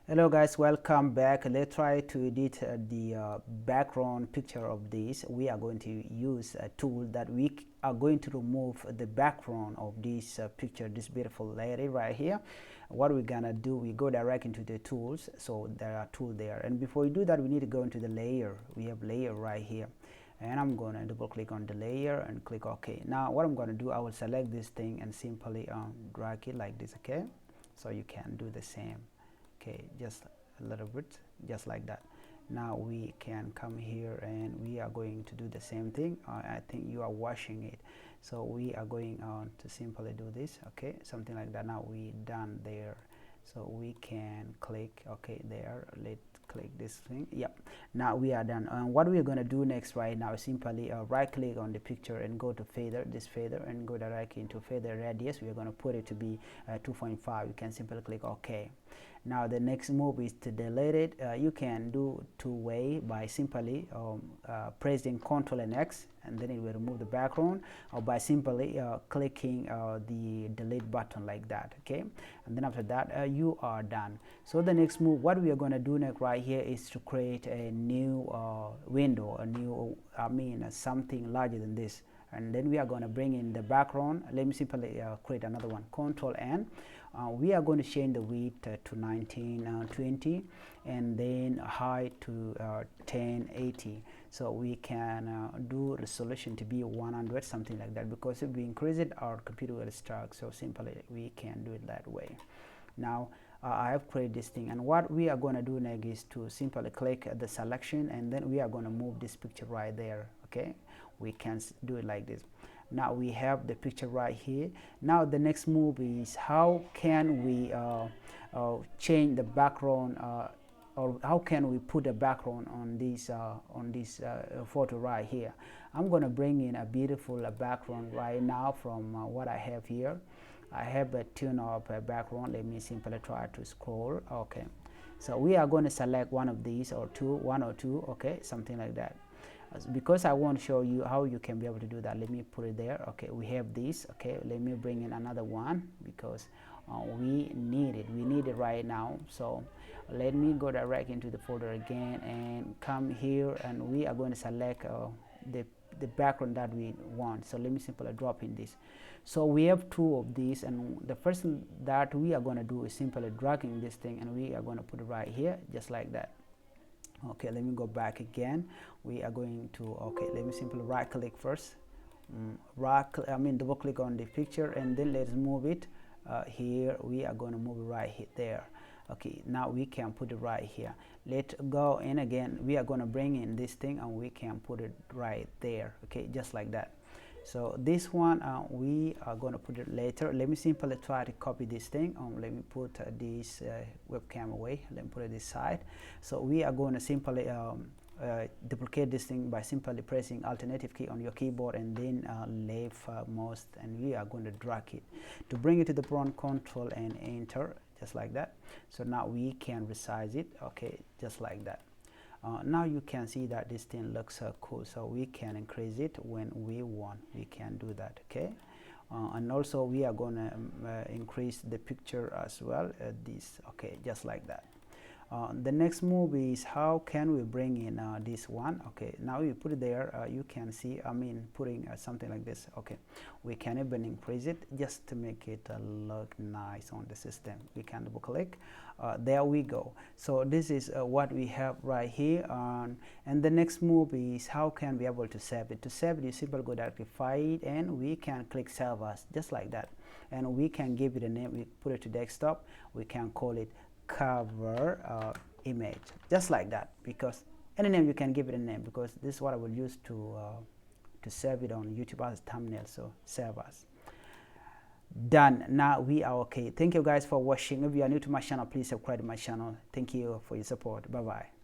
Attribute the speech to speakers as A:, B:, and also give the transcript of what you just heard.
A: Hello guys, welcome back. Let's try to edit the background picture of this. We are going to use a tool that we are going to remove the background of this picture, this beautiful lady right here. What we're gonna do, we go direct into the tools. So there are tools there, and before we do that, we need to go into the layer. We have layer right here, and I'm gonna double click on the layer and click OK. Now what I'm gonna do, I will select this thing and simply drag it like this. Okay, so you can do the same. Okay, just a little bit, just like that. Now we can come here and we are going to do the same thing. I think you are washing it, so we are going on to simply do this. Okay, something like that. Now we done there, so we can click OK there. Let's click this thing. Yep, now we are done. What we are going to do next right now is simply right click on the picture and go to feather, this feather, and go directly into feather radius. We are going to put it to be 2.5. You can simply click OK. Now the next move is to delete it. You can do two-way by simply pressing Ctrl and X, and then it will remove the background, or by simply clicking the delete button like that. Okay, and then after that you are done. So the next move, what we are going to do next right here is to create a new window, a new something larger than this, and then we are going to bring in the background. Let me simply create another one. Ctrl N. We are going to change the width to 1920 and then height to 1080, so we can do resolution to be 100, something like that, because if we increase it our computer will stuck. So simply we can do it that way. Now I have created this thing, and what we are going to do next is to simply click the selection, and then we are going to move this picture right there. Okay, we can do it like this. Now we have the picture right here. Now the next move is how can we change the background, or how can we put a background on this photo right here. I'm going to bring in a beautiful background right now from what I have here. I have a tune up background. Let me simply try to scroll. Okay, so we are going to select one of these, or one or two. Okay, something like that. Because I want to show you how you can be able to do that, let me put it there. Okay, we have this. Okay, let me bring in another one because we need it right now. So let me go direct into the folder again and come here, and we are going to select the background that we want. So let me simply drop in this. So we have two of these, and the first thing that we are going to do is simply dragging this thing, and we are going to put it right here, just like that. Okay, let me go back again. We are going to, okay, let me simply right click first, double click on the picture, and then let's move it here. We are going to move it right here, there. Okay, now we can put it right here. Let's go in again. We are going to bring in this thing, and we can put it right there. Okay, just like that. So this one we are going to put it later. Let me simply try to copy this thing. Let me put this webcam away. Let me put it this side. So we are going to simply duplicate this thing by simply pressing alternative key on your keyboard and then left mouse, and we are going to drag it to bring it to the front. Control and enter, just like that. So now we can resize it. Okay, just like that. Now you can see that this thing looks cool, so we can increase it when we want. We can do that. Okay, and also we are going to increase the picture as well. This, okay, just like that. The next move is how can we bring in this one. Okay, now you put it there. You can see, putting something like this. Okay, we can even increase it just to make it look nice on the system. We can double click. There we go. So this is what we have right here. And the next move is how can we be able to save it. To save it, you simply go directly file, and we can click save as, just like that. And we can give it a name. We put it to desktop. We can call it cover image, just like that, because any name you can give it a name, because this is what I will use to save it on YouTube as a thumbnail. So save as. Done. Now we are okay. Thank you guys for watching. If you are new to my channel, please subscribe to my channel. Thank you for your support. Bye bye.